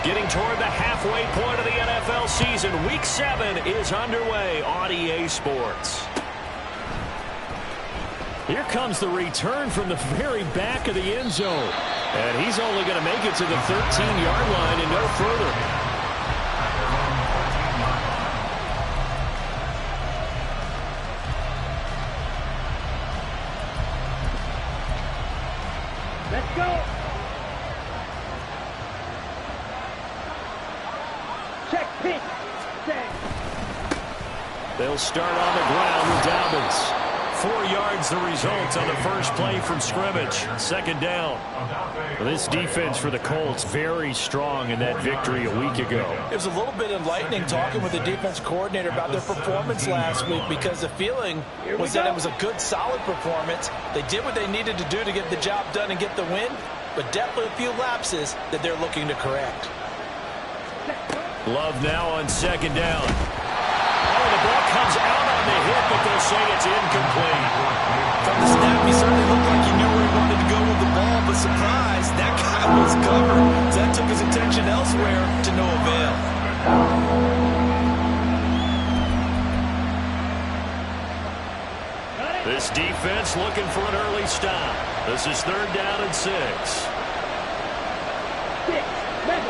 Getting toward the halfway point of the NFL season. Week 7 is underway on EA Sports. Here comes the return from the very back of the end zone. And he's only going to make it to the 13-yard line and no further. Let's go. Check pitch. Check. They'll start on the ground with Dobbins. 4 yards the result on the first play from scrimmage. Second down. This defense for the Colts very strong in that victory a week ago. It was a little bit enlightening talking with the defense coordinator about their performance last week, because the feeling was that it was a good, solid performance. They did what they needed to do to get the job done and get the win, but definitely a few lapses that they're looking to correct. Love now on second down. Oh, the ball comes out on the hit, but they'll say it's incomplete. From the snap, he certainly looked like he knew where he wanted to go with the ball, but surprise, that guy was covered. So that took his attention elsewhere to no avail. This defense looking for an early stop. This is 3rd down and 6. 6, 7.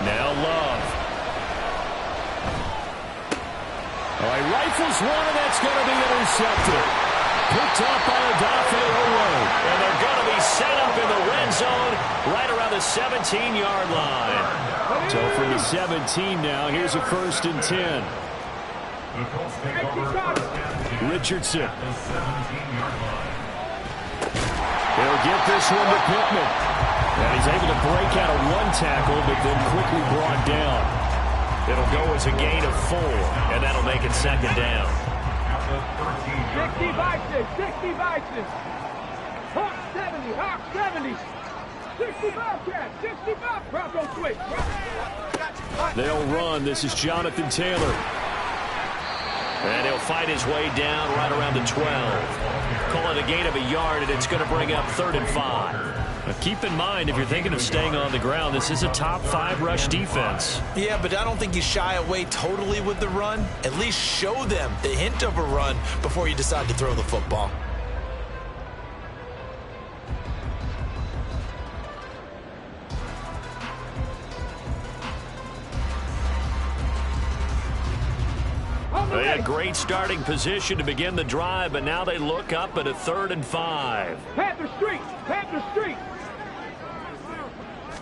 Now Love. Oh, he rifles one, and that's going to be intercepted. Picked up by Odafe Oweh. And they're going to be set up in the red zone right around the 17-yard line. So from the 17 now, here's a 1st and 10. Richardson. They'll get this one to Pittman. And he's able to break out of 1 tackle, but then quickly brought down. It'll go as a gain of 4, and that'll make it 2nd down. 60 boxes, 60 boxes. Hawk 70, Hawk 70. 65 cats, 65. Bronco switch. They'll run. This is Jonathan Taylor. And he'll fight his way down right around the 12. Call it a gain of a yard, and it's going to bring up 3rd and 5. Now keep in mind, if you're thinking of staying on the ground, this is a top 5 rush defense. Yeah, but I don't think you shy away totally with the run. At least show them the hint of a run before you decide to throw the football. They had great starting position to begin the drive, but now they look up at a 3rd and 5. Panther Street, Panther Street.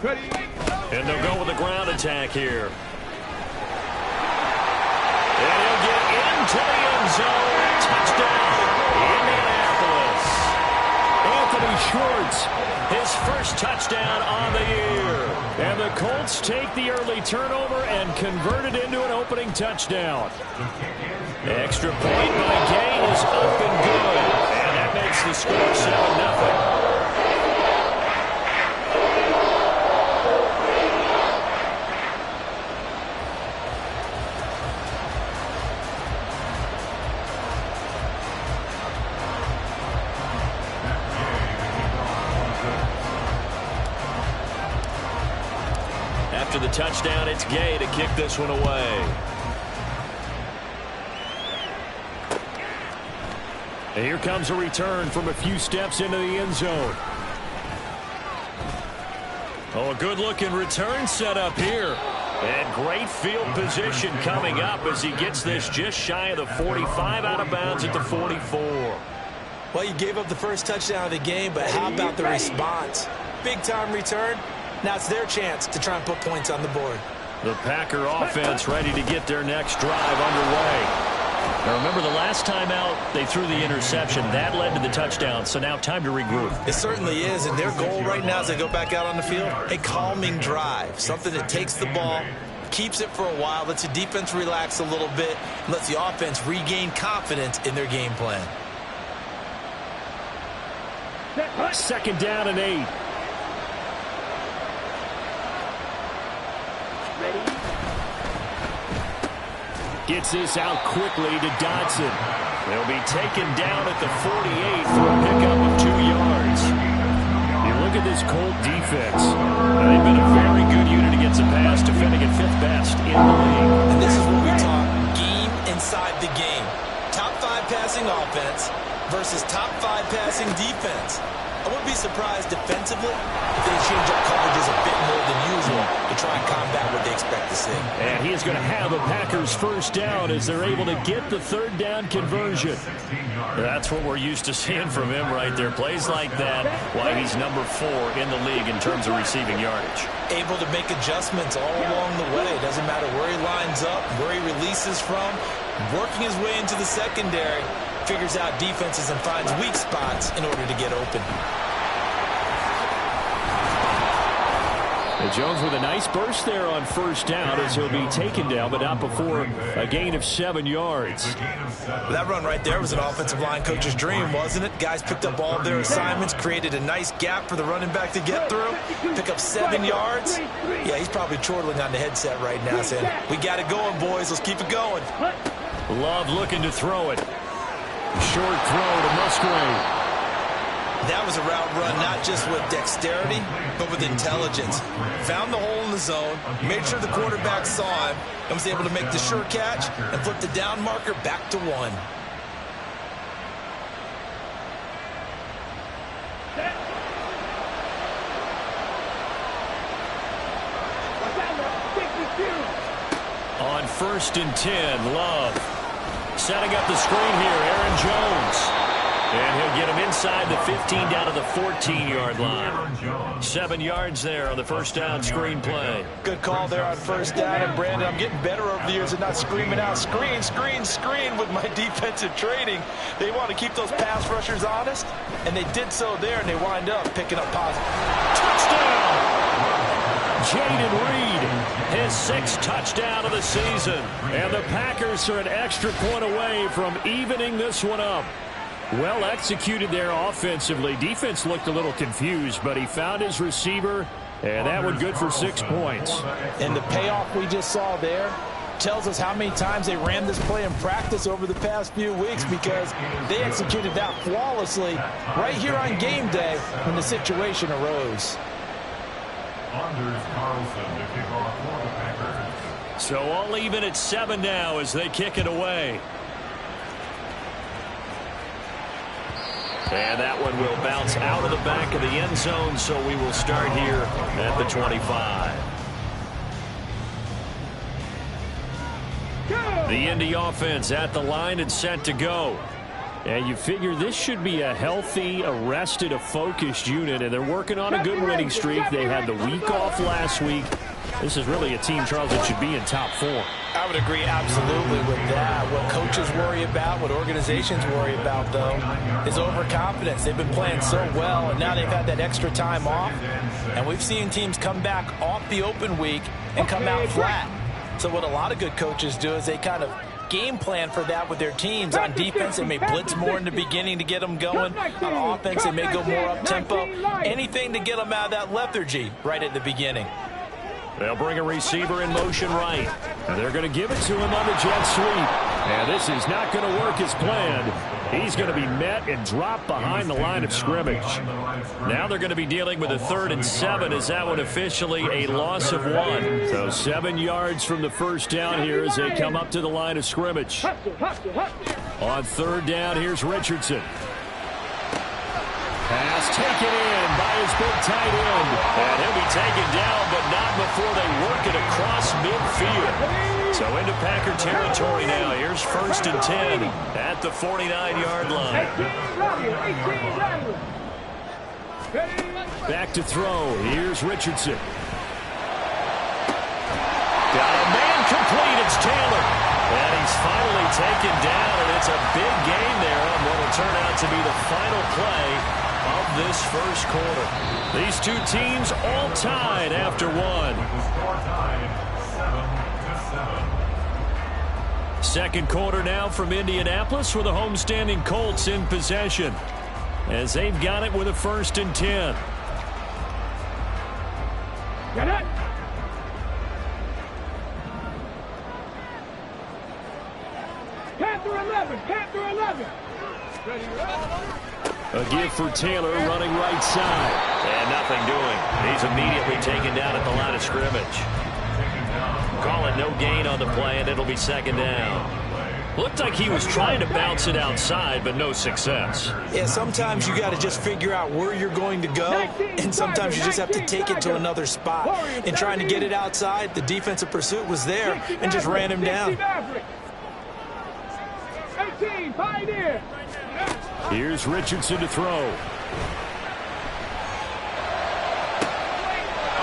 Ready. And they'll go with a ground attack here. And he'll get into the end zone. Touchdown, Indianapolis. Anthony Schwartz, his first touchdown on the year. And the Colts take the early turnover and convert it into an opening touchdown. Extra point by Gay is up and good. And that makes the score 7-0. After the touchdown, it's Gay to kick this one away. And here comes a return from a few steps into the end zone. Oh, a good-looking return set up here. And great field position coming up as he gets this just shy of the 45, out of bounds at the 44. Well, you gave up the first touchdown of the game, but how about the response? Big-time return. Now it's their chance to try and put points on the board. The Packer offense ready to get their next drive underway. Now remember, the last time out, they threw the interception. That led to the touchdown, so now time to regroup. It certainly is, and their goal right now as they go back out on the field, a calming drive, something that takes the ball, keeps it for a while, lets the defense relax a little bit, and lets the offense regain confidence in their game plan. 2nd down and 8. Gets this out quickly to Dodson. They'll be taken down at the 48 for a pickup of 2 yards. You look at this Colt defense. They've been a very good unit against the pass, defending at 5th best in the league. And this is what we talk, game inside the game. Top 5 passing offense versus top 5 passing defense. I wouldn't be surprised defensively if they change up coverages a bit more than usual to try and combat what they expect to see. And he is going to have a Packers first down as they're able to get the 3rd down conversion. That's what we're used to seeing from him right there. Plays like that, why he's number 4 in the league in terms of receiving yardage. Able to make adjustments all along the way. It doesn't matter where he lines up, where he releases from. Working his way into the secondary, figures out defenses and finds weak spots in order to get open. And Jones with a nice burst there on first down as he'll be taken down, but not before a gain of 7 yards. That run right there was an offensive line coach's dream, wasn't it? Guys picked up all of their assignments, created a nice gap for the running back to get through, pick up 7 yards. Yeah, he's probably chortling on the headset right now saying, we got it going, boys. Let's keep it going. Love looking to throw it. Short throw to Musgrave. That was a route run not just with dexterity, but with intelligence. Found the hole in the zone, made sure the quarterback saw him, and was able to make the sure catch and flip the down marker back to 1. On 1st and 10, Love. Setting up the screen here, Aaron Jones. And he'll get him inside the 15 down to the 14-yard line. 7 yards there on the first down screen play. Good call there on first down. And, Brandon, I'm getting better over the years at not screaming out, screen, screen, screen with my defensive training. They want to keep those pass rushers honest, and they did so there, and they wind up picking up positive. Touchdown! Jayden Reed, his 6th touchdown of the season. And the Packers are an extra point away from evening this one up. Well executed there offensively. Defense looked a little confused, but he found his receiver, and that one good for 6 points. And the payoff we just saw there tells us how many times they ran this play in practice over the past few weeks, because they executed that flawlessly right here on game day when the situation arose. So all even at 7 now as they kick it away. And that one will bounce out of the back of the end zone, so we will start here at the 25. The Indy offense at the line and set to go. And you figure this should be a healthy, a focused unit, and they're working on a good winning streak. They had the week off last week. This is really a team, Charles, that should be in top 4. I would agree absolutely with that. What coaches worry about, what organizations worry about, though, is overconfidence. They've been playing so well, and now they've had that extra time off. And we've seen teams come back off the open week and come out flat. So what a lot of good coaches do is they kind of game plan for that with their teams. On defense, they may blitz more in the beginning to get them going. On offense, they may go more up-tempo. Anything to get them out of that lethargy right at the beginning. They'll bring a receiver in motion right. And they're going to give it to him on the jet sweep. And this is not going to work as planned. He's going to be met and dropped behind the line of scrimmage. Now they're going to be dealing with a 3rd and 7 as that one officially a loss of 1. So 7 yards from the first down here as they come up to the line of scrimmage. On 3rd down, here's Richardson. Pass taken in by his big tight end. And he'll be taken down, but not before they work it across midfield. So into Packer territory now. Here's 1st and 10 at the 49-yard line. Back to throw. Here's Richardson. Got a man complete. It's Taylor. And he's finally taken down, and it's a big gain there on what will turn out to be the final play of this first quarter. These two teams all tied after 1. Second quarter now from Indianapolis with the homestanding Colts in possession as they've got it with a 1st and 10. Get it! Panther 11. Panther 11. Ready, A give for Taylor running right side. And nothing doing. He's immediately taken down at the line of scrimmage. Call it no gain on the play, and it'll be second down. Looked like he was trying to bounce it outside, but no success. Yeah, sometimes you got to just figure out where you're going to go, and sometimes you just have to take it to another spot. In trying to get it outside, the defensive pursuit was there and just ran him down. 18, Pioneer. Here's Richardson to throw.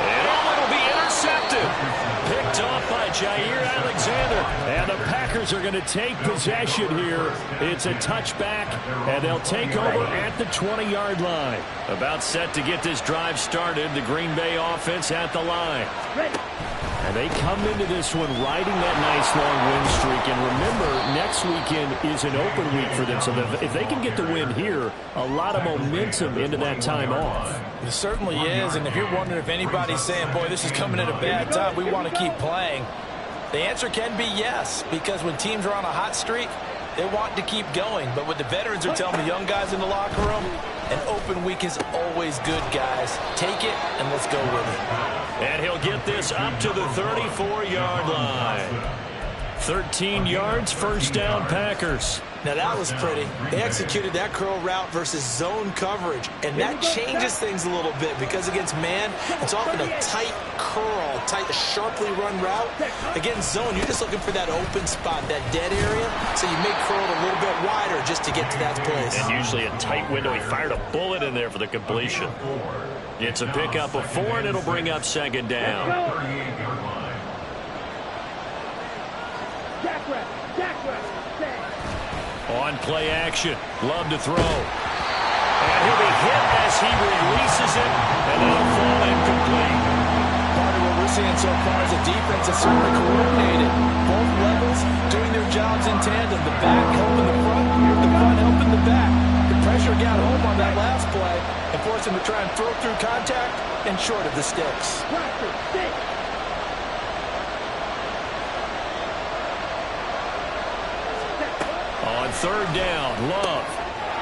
And it'll be intercepted. Picked off by Jair Alexander. And the Packers are going to take possession here. It's a touchback, and they'll take over at the 20-yard line. About set to get this drive started. The Green Bay offense at the line. And they come into this one riding that nice long win streak. And remember, next weekend is an open week for them. So if they can get the win here, a lot of momentum into that time off. It certainly is. And if you're wondering if anybody's saying, boy, this is coming at a bad time, we want to keep playing, the answer can be yes. Because when teams are on a hot streak, they want to keep going. But what the veterans are telling the young guys in the locker room, an open week is always good, guys. Take it, and let's go with it. And he'll get this up to the 34-yard line. 13 yards, first down, Packers. Now, that was pretty. They executed that curl route versus zone coverage, and that changes things a little bit because against man, it's often a tight curl, tight, sharply run route. Against zone, you're just looking for that open spot, that dead area, so you make curl a little bit wider just to get to that place. And usually a tight window. He fired a bullet in there for the completion. It's a pickup of 4, and it'll bring up second down. On play action, Love to throw. And he'll be hit as he releases it, and it'll fall incomplete. Part of what we're seeing so far is a defense that's certainly coordinated. Both levels doing their jobs in tandem. The back helping the front helping the back. The pressure got home on that last play and forced him to try and throw through contact and short of the sticks. On third down, Love.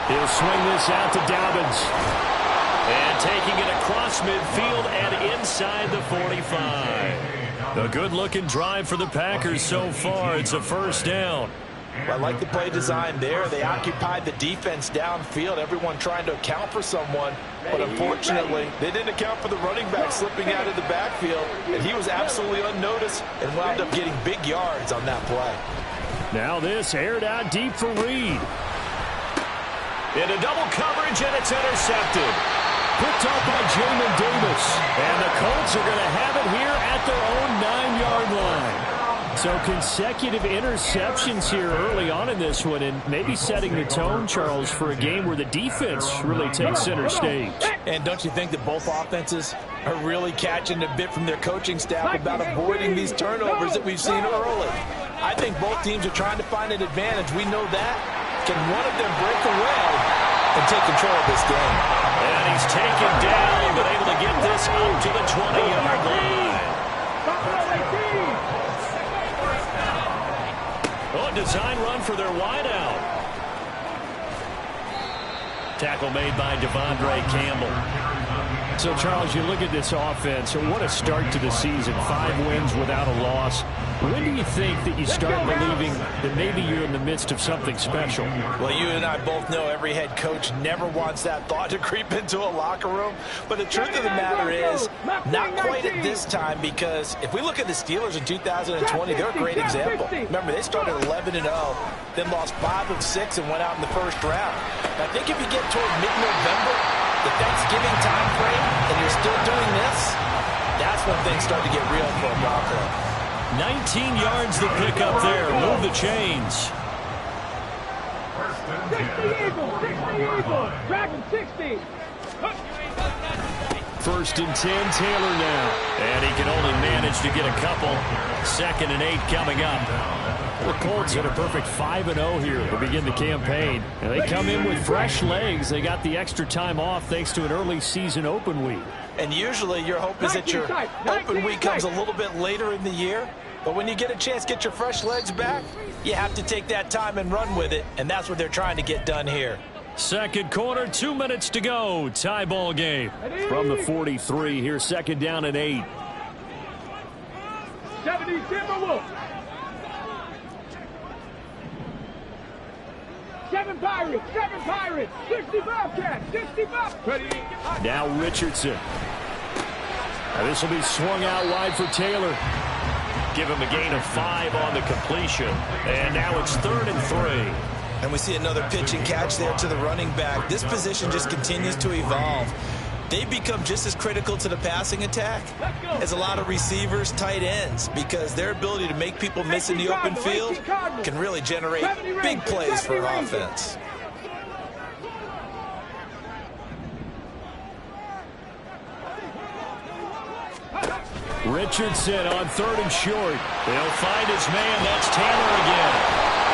He'll swing this out to Dobbins. And taking it across midfield and inside the 45. A good-looking drive for the Packers so far. It's a first down. I like the play design there. They occupied the defense downfield, everyone trying to account for someone. But unfortunately, they didn't account for the running back slipping out of the backfield. And he was absolutely unnoticed and wound up getting big yards on that play. Now this aired out deep for Reed. Into double coverage, and it's intercepted. Picked up by Jamin Davis. And the Colts are going to have it here at their own 9-yard line. So consecutive interceptions here early on in this one, and maybe setting the tone, Charles, for a game where the defense really takes center stage. And don't you think that both offenses are really catching a bit from their coaching staff about avoiding these turnovers that we've seen early? I think both teams are trying to find an advantage. We know that. Can one of them break away and take control of this game? And he's taken down, but able to get this up to the 20-yard line. Oh, design run for their wideout. Tackle made by Devondre Campbell. So, Charles, you look at this offense, what a start to the season. 5 wins without a loss. When do you think that you start believing that maybe you're in the midst of something special? Well, you and I both know every head coach never wants that thought to creep into a locker room. But the truth of the matter is, not quite at this time, because if we look at the Steelers in 2020, they're a great example. Remember, they started 11-0, then lost 5 of 6 and went out in the first round. I think if you get toward mid-November, the Thanksgiving time frame, and you're still doing this, that's when things start to get real for a Bronco. 19 yards to pick up there. Move the chains. 60 Eagles. Dragon 60. First and 10, Taylor now. And he can only manage to get a couple. 2nd and 8 coming up. The Colts had a perfect 5-0 here to begin the campaign. And they come in with fresh legs. They got the extra time off thanks to an early season open week. And usually your hope is that your open week comes a little bit later in the year. But when you get a chance to get your fresh legs back, you have to take that time and run with it, and that's what they're trying to get done here. Second quarter, 2 minutes to go. Tie ball game. From the 43, here's second down and 8. 70 Timberwolves. 7 Pirates, 60 Bobcats, 60 Bobcats. Ready. Now Richardson. This will be swung out wide for Taylor. Give him a gain of 5 on the completion. And now it's 3rd and 3. And we see another pitch and catch there to the running back. This position just continues to evolve. They become just as critical to the passing attack as a lot of receivers, tight ends, because their ability to make people miss in the open field can really generate big plays for offense. Richardson on 3rd and short. They'll find his man. That's Taylor again.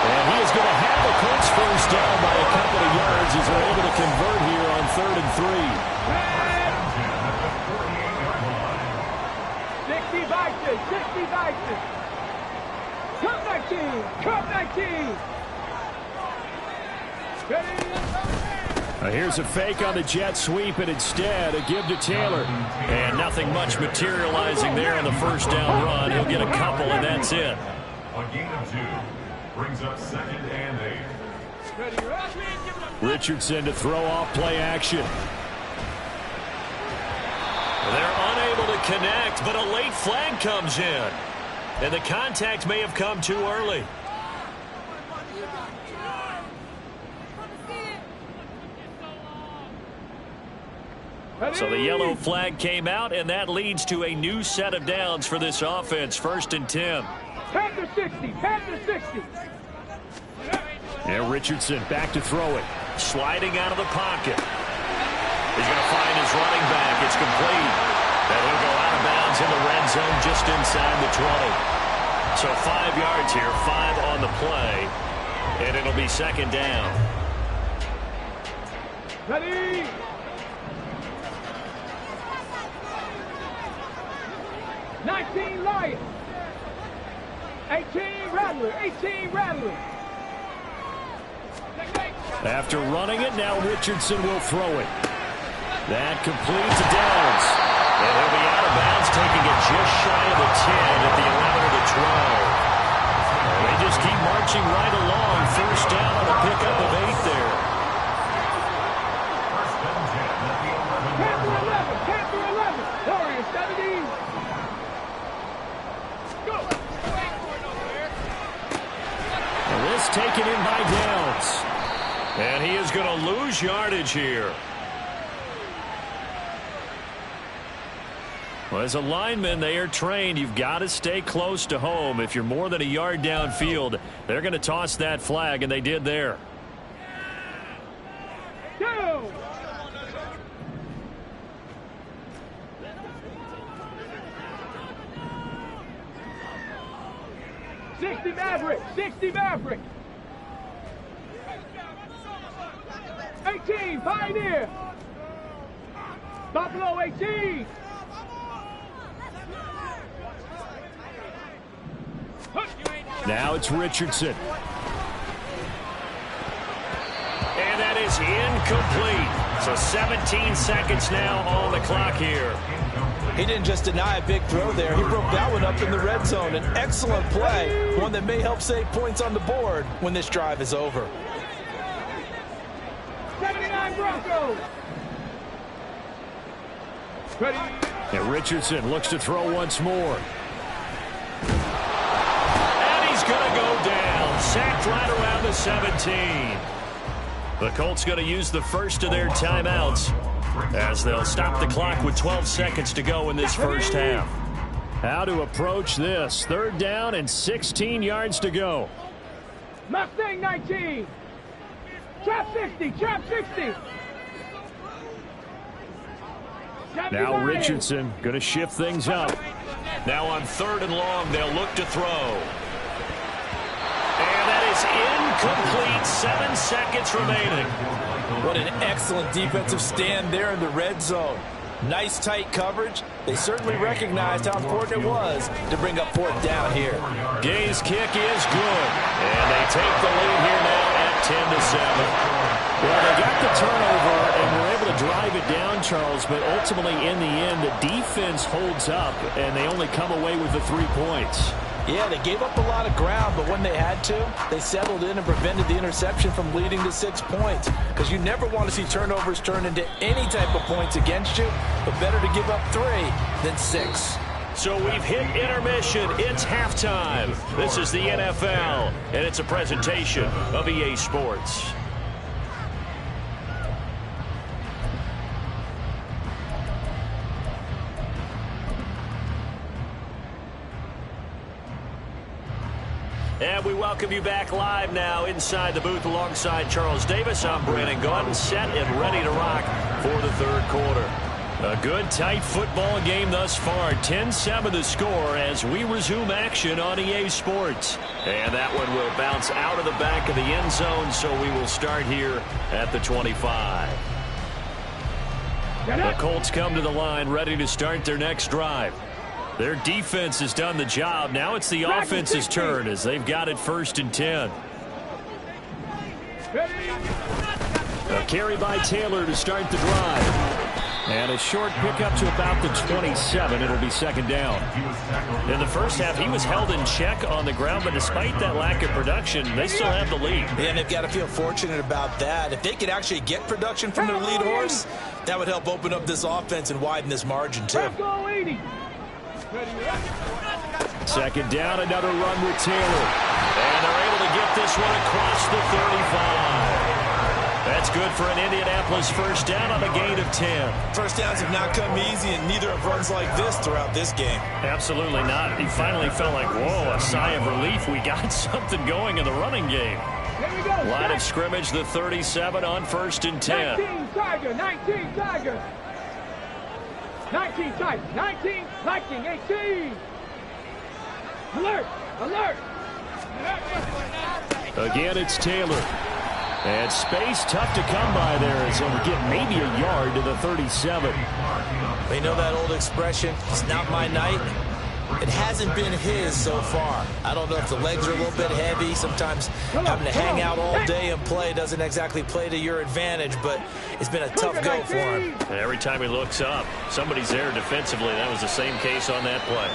And he is going to have the Colts first down by a couple of yards as they're able to convert here on 3rd and 3. 60 Vikings. Cup 19. Here's a fake on the jet sweep, and instead a give to Taylor. And nothing much materializing there on the first down run. He'll get a couple, and that's it. A gain of 2 brings up 2nd and 8. Richardson to throw off play action. They're unable to connect, but a late flag comes in. And the contact may have come too early. So the yellow flag came out, and that leads to a new set of downs for this offense. 1st and 10. Panther 60. And Richardson back to throw it. Sliding out of the pocket. He's going to find his running back. It's complete. And he'll go out of bounds in the red zone just inside the 20. So 5 yards here, 5 on the play. And it'll be 2nd down. Ready. 19 Lions. 18 Rattler. After running it, now Richardson will throw it. That completes the downs. And he'll be out of bounds, taking it just shy of the 10 at the 11 of the 12. And they just keep marching right along. First down on a pickup of 8 there. Panther 11. Warriors 70. Go. And this taken in by Downs. And he is going to lose yardage here. Well, as a lineman, they are trained. You've got to stay close to home. If you're more than a yard downfield, they're going to toss that flag, and they did there. Go. Sixty Maverick. 18 Pioneer. Buffalo 18. Now it's Richardson. And that is incomplete. So 17 seconds now on the clock here. He didn't just deny a big throw there. He broke that one up in the red zone. An excellent play, one that may help save points on the board when this drive is over. 79 Broncos. Ready. And Richardson looks to throw once more. Going to go down. Sacked right around the 17. The Colts going to use the first of their timeouts as they'll stop the clock with 12 seconds to go in this first half. How to approach this. 3rd down and 16 yards to go. Mustang 19. Trap 60. Now Richardson going to shift things up. Now on 3rd and long, they'll look to throw. And that is incomplete. 7 seconds remaining. What an excellent defensive stand there in the red zone. Nice tight coverage. They certainly recognized how important it was to bring up 4th down here. Gay's kick is good. And they take the lead here now at 10-7. Well, they got the turnover and were able to drive it down, Charles, but ultimately in the end, the defense holds up, and they only come away with the 3 points. Yeah, they gave up a lot of ground, but when they had to, they settled in and prevented the interception from leading to 6 points. Because you never want to see turnovers turn into any type of points against you, but better to give up 3 than 6. So we've hit intermission. It's halftime. This is the NFL, and it's a presentation of EA Sports. And we welcome you back live now inside the booth alongside Charles Davis. I'm Brandon Gaudin, set and ready to rock for the 3rd quarter. A good, tight football game thus far. 10-7 the score as we resume action on EA Sports. And that one will bounce out of the back of the end zone, so we will start here at the 25. The Colts come to the line ready to start their next drive. Their defense has done the job. Now it's the offense's turn as they've got it 1st and 10. A carry by Taylor to start the drive. And a short pickup to about the 27. It'll be 2nd down. In the first half, he was held in check on the ground, but despite that lack of production, they still have the lead. Yeah, and they've got to feel fortunate about that. If they could actually get production from their lead horse, that would help open up this offense and widen this margin, too. 2nd down, another run with Taylor. And they're able to get this one across the 35. That's good for an Indianapolis 1st down on a gain of 10. First downs have not come easy, and neither have runs like this throughout this game. Absolutely not. He finally felt like, whoa, a sigh of relief. We got something going in the running game. Line of scrimmage, the 37 on 1st and 10. 19 Tiger, 19 Tiger. 19 Tiger, 19 Viking, 18. Alert, alert. Again, it's Taylor. And space tough to come by there as he'll get maybe a yard to the 37. They know that old expression, it's not my night. It hasn't been his so far. I don't know if the legs are a little bit heavy. Sometimes having to hang out all day and play doesn't exactly play to your advantage, but it's been a tough go for him. And every time he looks up, somebody's there defensively. That was the same case on that play.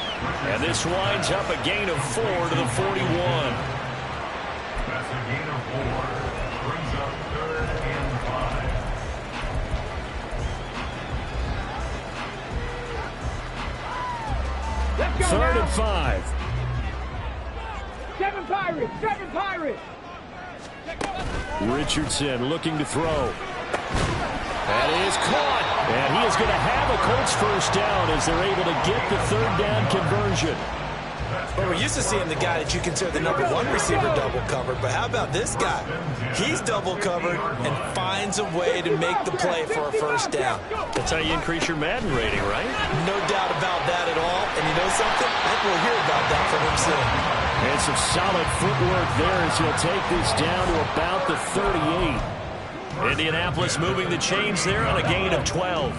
And this winds up a gain of 4 to the 41. That's a gain of 4. Brings up 3rd and 5. 3rd and 5. 7 Pirates, 7 Pirates. Richardson looking to throw. That is caught. And he is going to have a Colts 1st down as they're able to get the 3rd down conversion. Well, we're used to seeing the guy that you consider the #1 receiver double covered, but how about this guy? He's double covered and finds a way to make the play for a 1st down. That's how you increase your Madden rating, right? No doubt about that at all. And you know something? I think we'll hear about that from him soon. And some solid footwork there as he'll take this down to about the 38. Indianapolis moving the chains there on a gain of 12.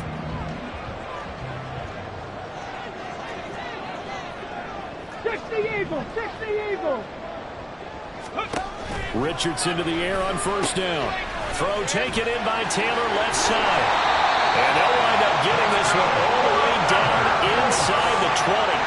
Richardson to the air on 1st down. Throw taken in by Taylor left side. And they'll wind up getting this one all the way down inside the 20.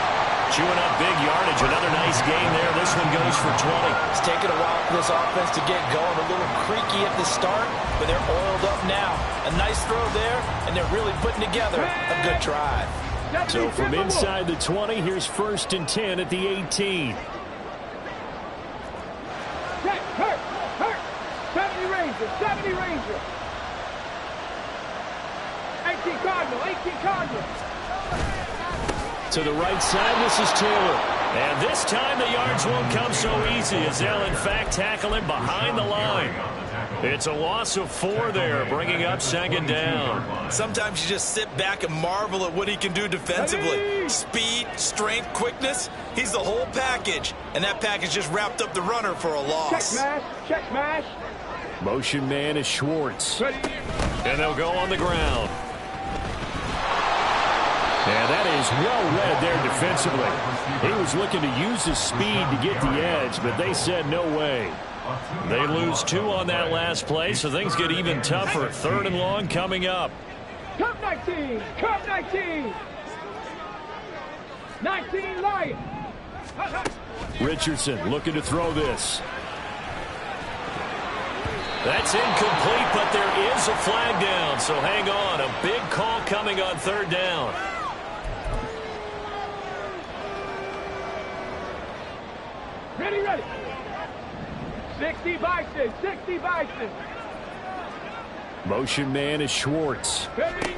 Chewing up big yardage. Another nice gain there. This one goes for 20. It's taken a while for this offense to get going. A little creaky at the start, but they're oiled up now. A nice throw there, and they're really putting together a good drive. So from inside the 20, here's 1st and 10 at the 18. Hurt. 70 Rangers, 70 Rangers. 18 Cardinal, 18 Cardinal. To the right side, this is Taylor. And this time the yards won't come so easy as they'll in fact tackle him behind the line. It's a loss of 4 there, bringing up 2nd down. Sometimes you just sit back and marvel at what he can do defensively. Speed, strength, quickness, he's the whole package. And that package just wrapped up the runner for a loss. Check mash. Motion man is Schwartz. And they'll go on the ground. And that is well read there defensively. He was looking to use his speed to get the edge, but they said no way. They lose 2 on that last play, so things get even tougher. 3rd and long coming up. Come 19! Come 19! 19 light! Richardson looking to throw this. That's incomplete, but there is a flag down, so hang on. A big call coming on 3rd down. Ready, ready! 60 Bison! 60 Bison! Motion man is Schwartz. Ready!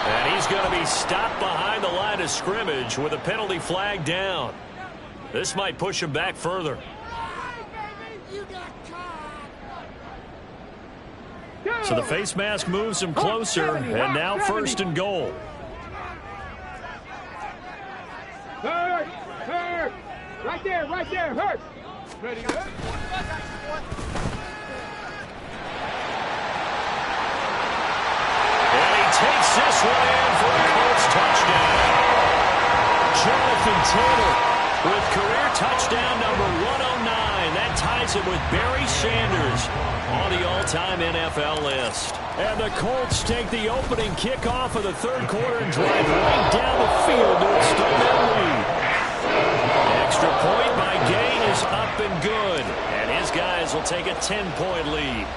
And he's going to be stopped behind the line of scrimmage with a penalty flag down. This might push him back further. So the face mask moves him closer, and now 1st and goal. Hurt! Hurt! Right there, hurt! Ready, hurt! And he takes this one in for a Colts touchdown. Jonathan Taylor with career touchdown number 109. That ties him with Barry Sanders on the all-time NFL list. And the Colts take the opening kickoff of the 3rd quarter and drive right down the field to extend their lead. Extra point by Gay is up and good. And his guys will take a 10-point lead.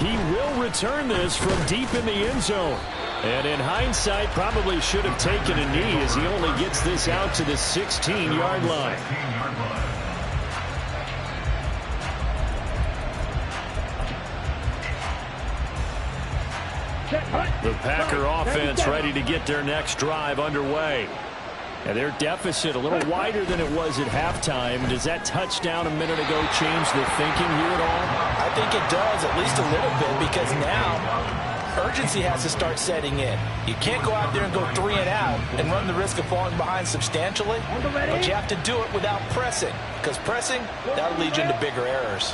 He will return this from deep in the end zone. And in hindsight, probably should have taken a knee as he only gets this out to the 16-yard line. The Packer offense ready to get their next drive underway. And their deficit a little wider than it was at halftime. Does that touchdown a minute ago change the thinking here at all? I think it does, at least a little bit, because now urgency has to start setting in. You can't go out there and go 3 and out and run the risk of falling behind substantially, but you have to do it without pressing, because pressing, that'll lead you into bigger errors.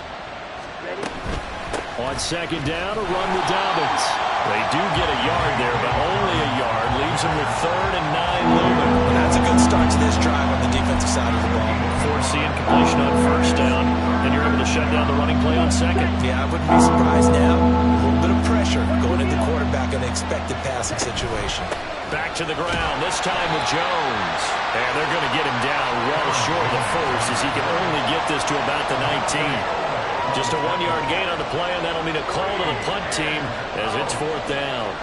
On 2nd down, a run with Dobbins. They do get a yard there, but only a yard. Leaves them with 3rd and 9 looming. And that's a good start to this drive on the defensive side of the ball. Force the incompletion on 1st down, and you're able to shut down the running play on 2nd. Yeah, I wouldn't be surprised now. A little bit of pressure going into the quarterback in an expected passing situation. Back to the ground, this time with Jones. And they're going to get him down well short of the 1st as he can only get this to about the 19. Just a 1-yard gain on the play, and that'll mean a call to the punt team as it's 4th down.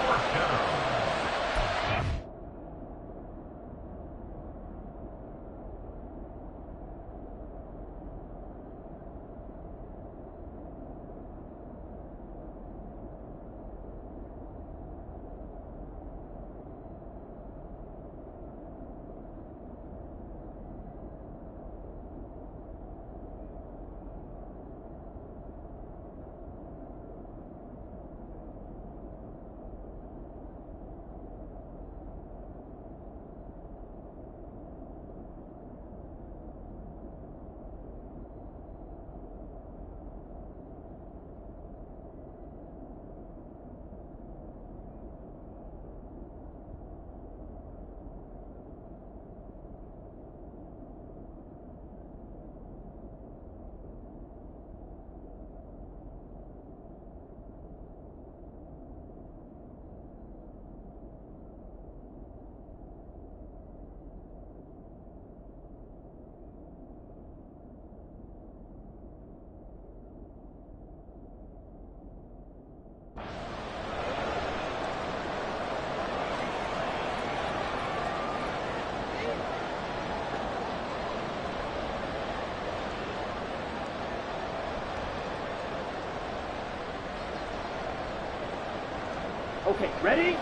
Okay, ready?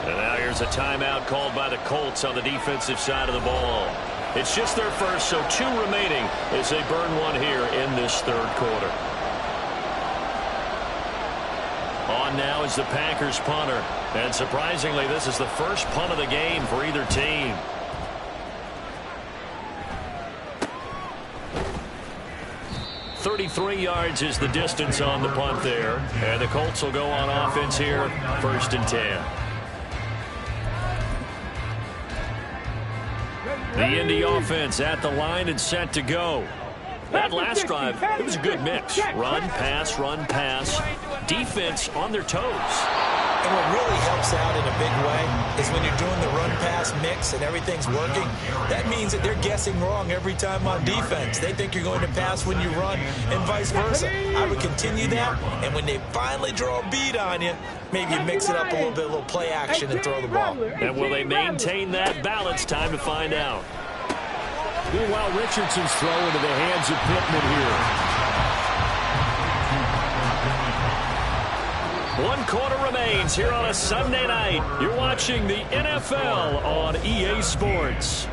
And now here's a timeout called by the Colts on the defensive side of the ball. It's just their first, so 2 remaining as they burn one here in this 3rd quarter. On now is the Packers punter. And surprisingly, this is the first punt of the game for either team. 33 yards is the distance on the punt there. And the Colts will go on offense here, 1st and 10. The Indy offense at the line and set to go. That last drive, it was a good mix. Run, pass, defense on their toes. And what really helps out in a big way is when you're doing the run-pass mix and everything's working, that means that they're guessing wrong every time on defense. They think you're going to pass when you run and vice versa. I would continue that, and when they finally draw a bead on you, maybe you mix it up a little bit, a little play action and throw the ball. And will they maintain that balance? Time to find out. Meanwhile, Richardson's throw into the hands of Pittman here. 1 quarter remains here on a Sunday night. You're watching the NFL on EA Sports.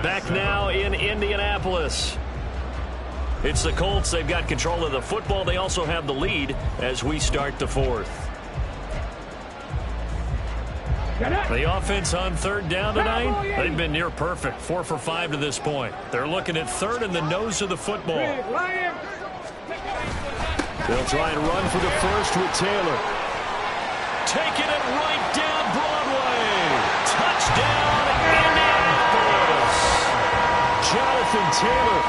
Back now in Indianapolis. It's the Colts. They've got control of the football. They also have the lead as we start the 4th. The offense on 3rd down tonight, they've been near perfect. 4 for 5 to this point. They're looking at 3rd and the nose of the football. They'll try and run for the 1st with Taylor. Taking it right down Broadway. Touchdown, Indianapolis. Jonathan Taylor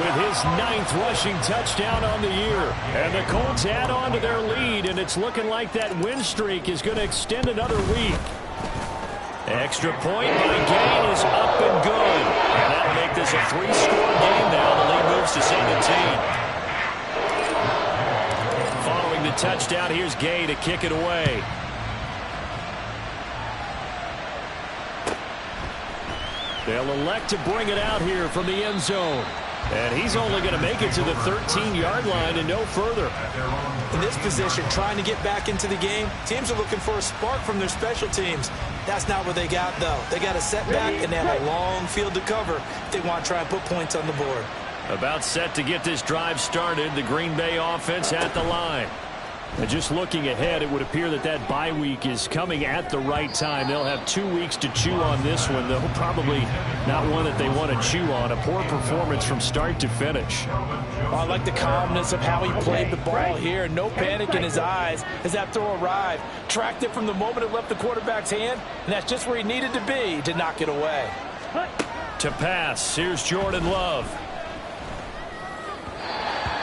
with his 9th rushing touchdown on the year. And the Colts add on to their lead, and it's looking like that win streak is going to extend another week. Extra point by Gain is up and good. And that'll make this a 3-score game now. The lead moves to 17. Following the touchdown, here's Gay to kick it away. They'll elect to bring it out here from the end zone. And he's only going to make it to the 13-yard line and no further. In this position, trying to get back into the game, teams are looking for a spark from their special teams. That's not what they got, though. They got a setback, and they have a long field to cover if they want to try and put points on the board. About set to get this drive started, the Green Bay offense at the line. And just looking ahead, it would appear that that bye week is coming at the right time. They'll have 2 weeks to chew on this one, though probably not one that they want to chew on. A poor performance from start to finish. I like the calmness of how he played the ball here. No panic in his eyes as that throw arrived. Tracked it from the moment it left the quarterback's hand, and that's just where he needed to be to knock it away. To pass, here's Jordan Love.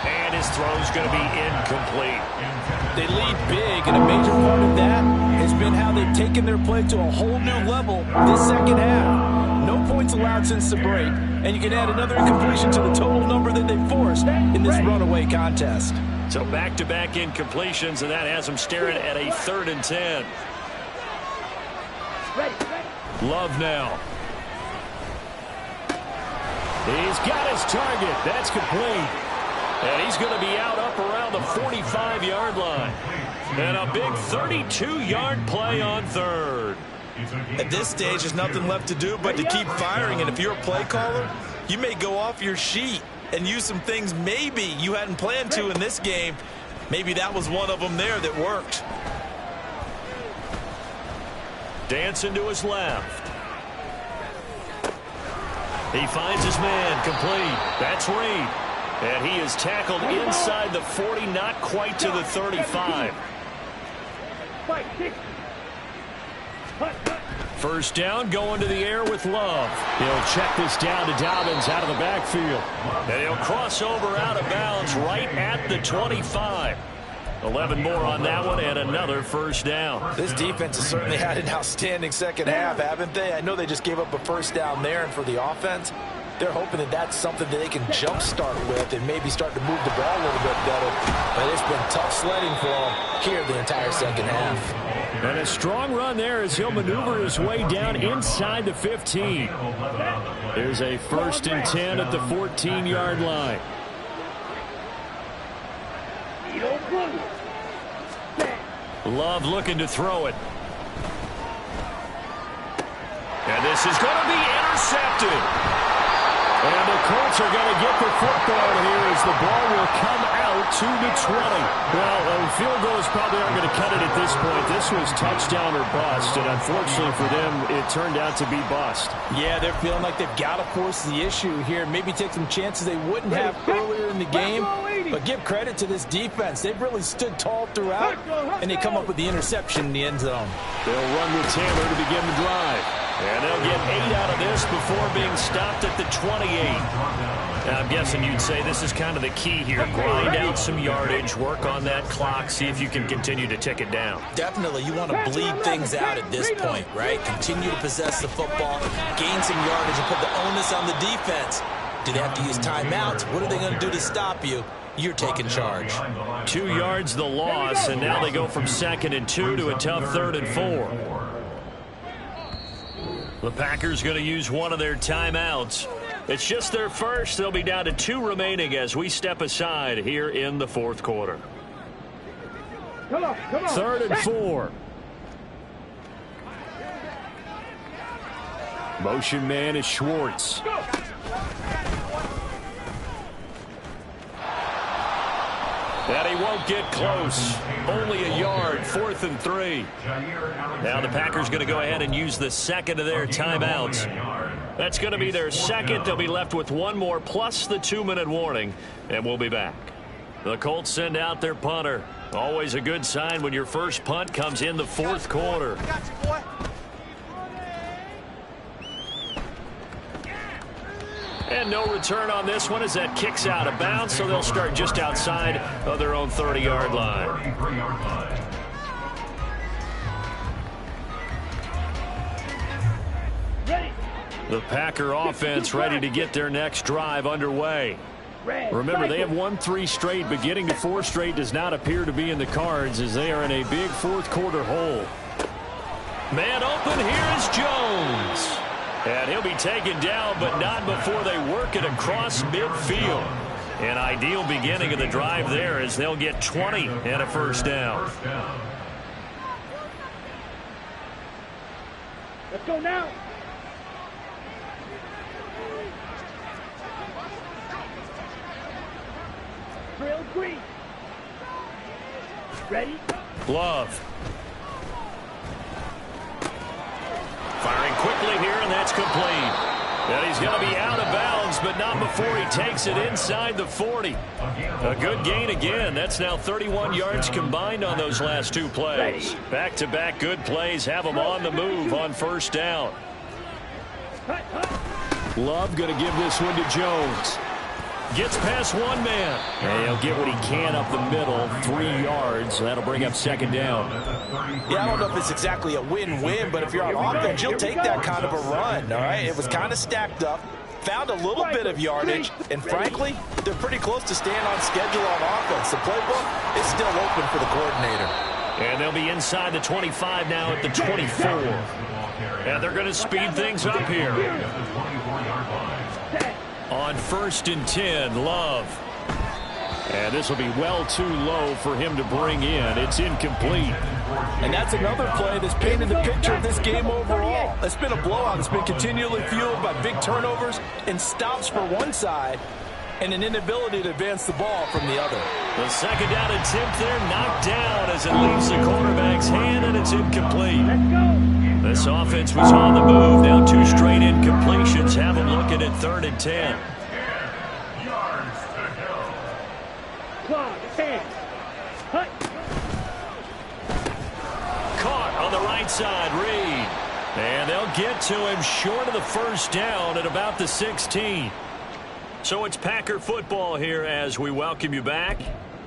And his throw's going to be incomplete. They lead big, and a major part of that has been how they've taken their play to a whole new level this second half. No points allowed since the break, and you can add another incompletion to the total number that they forced in this runaway contest. So back-to-back incompletions, and that has them staring at a 3rd and 10. Love now. He's got his target. That's complete. And he's going to be out up around the 45-yard line. And a big 32-yard play on 3rd. At this stage, there's nothing left to do but to keep firing. And if you're a play caller, you may go off your sheet and use some things maybe you hadn't planned to in this game. Maybe that was one of them there that worked. Dancing to his left. He finds his man, complete. That's Reed. And he is tackled inside the 40, not quite to the 35. First down, going to the air with Love. He'll check this down to Dobbins out of the backfield. And he'll cross over out of bounds right at the 25. 11 more on that one and another first down. This defense has certainly had an outstanding second half, haven't they? I know they just gave up a first down there, and for the offense, they're hoping that that's something that they can jumpstart with and maybe start to move the ball a little bit better. But it's been tough sledding for them here the entire second half. And a strong run there as he'll maneuver his way down inside the 15. There's a 1st and 10 at the 14-yard line. Love looking to throw it. And this is going to be intercepted. And the Colts are going to get the football here as the ball will come out to the 20. Well, field goals probably aren't going to cut decided at this point this was touchdown or bust, and unfortunately for them, it turned out to be bust. Yeah, they're feeling like they've got to force the issue here, maybe take some chances they wouldn't have earlier in the game. But give credit to this defense. They've really stood tall throughout, and they come up with the interception in the end zone. They'll run with Taylor to begin the drive. And they'll get 8 out of this before being stopped at the 28. Now, I'm guessing you'd say this is kind of the key here. Grind out some yardage, work on that clock, see if you can continue to tick it down. Definitely. You want to bleed things out at this point, right? Continue to possess the football, gain some yardage, and put the onus on the defense. Do they have to use timeouts? What are they going to do to stop you? You're taking charge. 2 yards the loss, and now they go from 2nd and 2 to a tough 3rd and 4. The Packers going to use one of their timeouts. It's just their first. They'll be down to 2 remaining as we step aside here in the 4th quarter. Come on. 3rd and 4. Motion man is Schwartz. And he won't get close. Only a yard, 4th and 3. Now the Packers going to go ahead and use the second of their timeouts. That's going to be their second. They'll be left with 1 more plus the 2-minute warning, and we'll be back. The Colts send out their punter. Always a good sign when your first punt comes in the 4th quarter. And no return on this one as that kicks out of bounds, so they'll start just outside of their own 30-yard line. The Packer offense ready to get their next drive underway. Remember, they have won 3 straight, but getting to 4 straight does not appear to be in the cards as they are in a big 4th quarter hole. Man open, here is Jones. And he'll be taken down, but not before they work it across midfield. An ideal beginning of the drive there as they'll get 20 and a first down. Let's go now. Drill green. Ready? Love. Firing quickly here, and that's complete. And he's going to be out of bounds, but not before he takes it inside the 40. A good gain again. That's now 31 yards combined on those last 2 plays. Back-to-back good plays have them on the move on first down. Love going to give this one to Jones. Gets past 1 man. And he'll get what he can up the middle, 3 yards. That'll bring up 2nd down. Yeah, I don't know if it's exactly a win-win, but if you're on offense, you'll take that kind of a run, all right? It was kind of stacked up, found a little bit of yardage, and frankly, they're pretty close to staying on schedule on offense. The playbook is still open for the coordinator. And they'll be inside the 25 now at the 24. And they're going to speed things up here. On 1st and 10, Love. And this will be well too low for him to bring in. It's incomplete. And that's another play that's painted the picture of this game overall. It's been a blowout. It's been continually fueled by big turnovers and stops for one side and an inability to advance the ball from the other. The 2nd down attempt there knocked down as it leaves the quarterback's hand, and it's incomplete. Let's go. This offense was on the move. Now 2 straight incompletions have them looking at 3rd and 10. Clock, hands. Hut. Caught on the right side, Reed. And they'll get to him short of the first down at about the 16. So it's Packer football here as we welcome you back.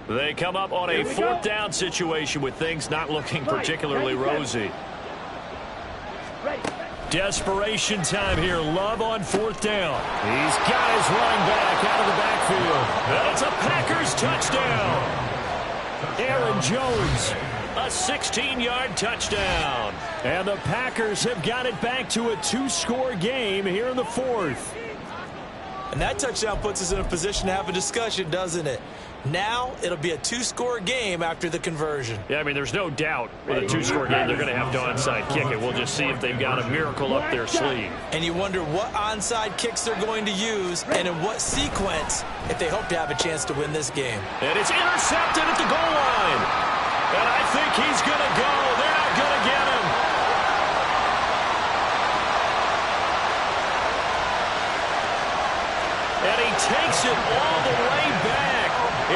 They come up on a 4th down situation with things not looking particularly rosy. Desperation time here. Love on 4th down. He's got his running back out of the backfield. And it's a Packers touchdown. Aaron Jones, a 16-yard touchdown. And the Packers have got it back to a 2-score game here in the 4th. And that touchdown puts us in a position to have a discussion, doesn't it? Now it'll be a 2-score game after the conversion. Yeah, I mean, there's no doubt with a 2-score game they're going to have to onside kick it. We'll just see if they've got a miracle up their sleeve. And you wonder what onside kicks they're going to use and in what sequence if they hope to have a chance to win this game. And it's intercepted at the goal line. And I think he's going to it all the way back.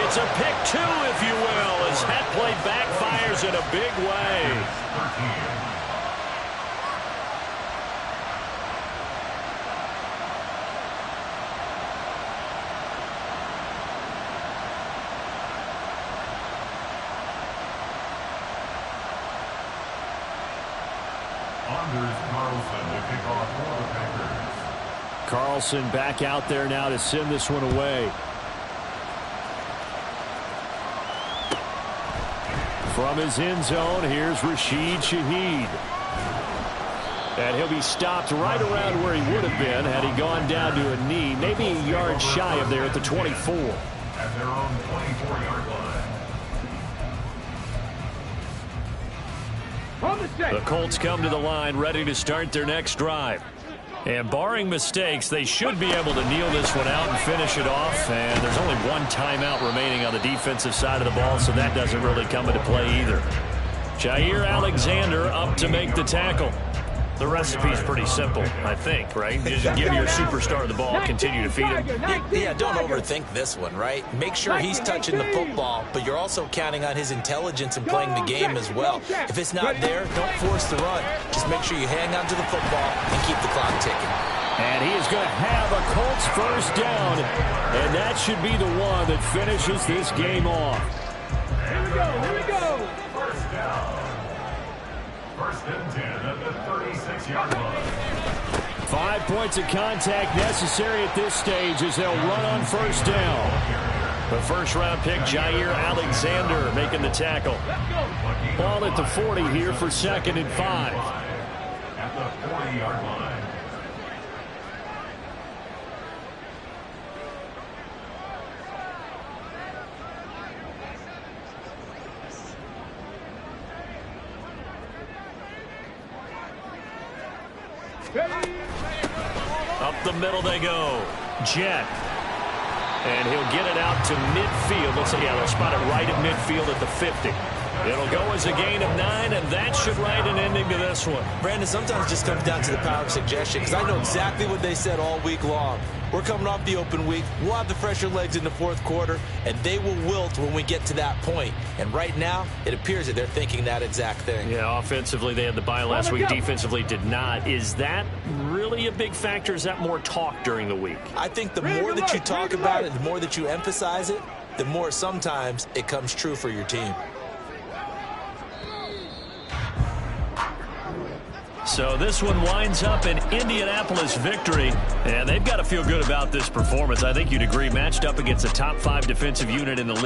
It's a pick two, if you will, as that play backfires in a big way. Anders Carlson to kick off for the Packers. Carlson back out there now to send this one away. From his end zone, here's Rashid Shaheed. And he'll be stopped right around where he would have been had he gone down to a knee, maybe a yard shy of there at the 24. At their own 24-yard line. The Colts come to the line ready to start their next drive. And barring mistakes, they should be able to kneel this one out and finish it off. And there's only one timeout remaining on the defensive side of the ball, so that doesn't really come into play either. Jair Alexander up to make the tackle. The recipe's pretty simple, I think, right? Just give your superstar the ball, continue to feed him. Yeah, don't overthink this one, right? Make sure he's touching the football, but you're also counting on his intelligence in playing the game as well. If it's not there, don't force the run. Just make sure you hang on to the football and keep the clock ticking. And he is going to have a Colts first down, and that should be the one that finishes this game off. Here we go, here we go. First down. First and 10 at the 36-yard line. 5 points of contact necessary at this stage as they'll run on first down. The first-round pick, Jair Alexander, making the tackle. Ball at the 40 here for 2nd and 5. At the 40-yard line. Up the middle they go. Jet. And he'll get it out to midfield. Let's see, yeah, they'll spot it right at midfield at the 50. It'll go as a gain of 9, and that should write an ending to this one. Brandon, sometimes it just comes down to the power of suggestion, because I know exactly what they said all week long. We're coming off the open week. We'll have the fresher legs in the fourth quarter, and they will wilt when we get to that point. And right now, it appears that they're thinking that exact thing. Yeah, offensively, they had the bye last week. Defensively, did not. Is that really a big factor? Is that more talk during the week? I think the more that you talk about it, the more that you emphasize it, the more sometimes it comes true for your team. So this one winds up an Indianapolis victory, and they've got to feel good about this performance. I think you'd agree, matched up against a top 5 defensive unit in the league.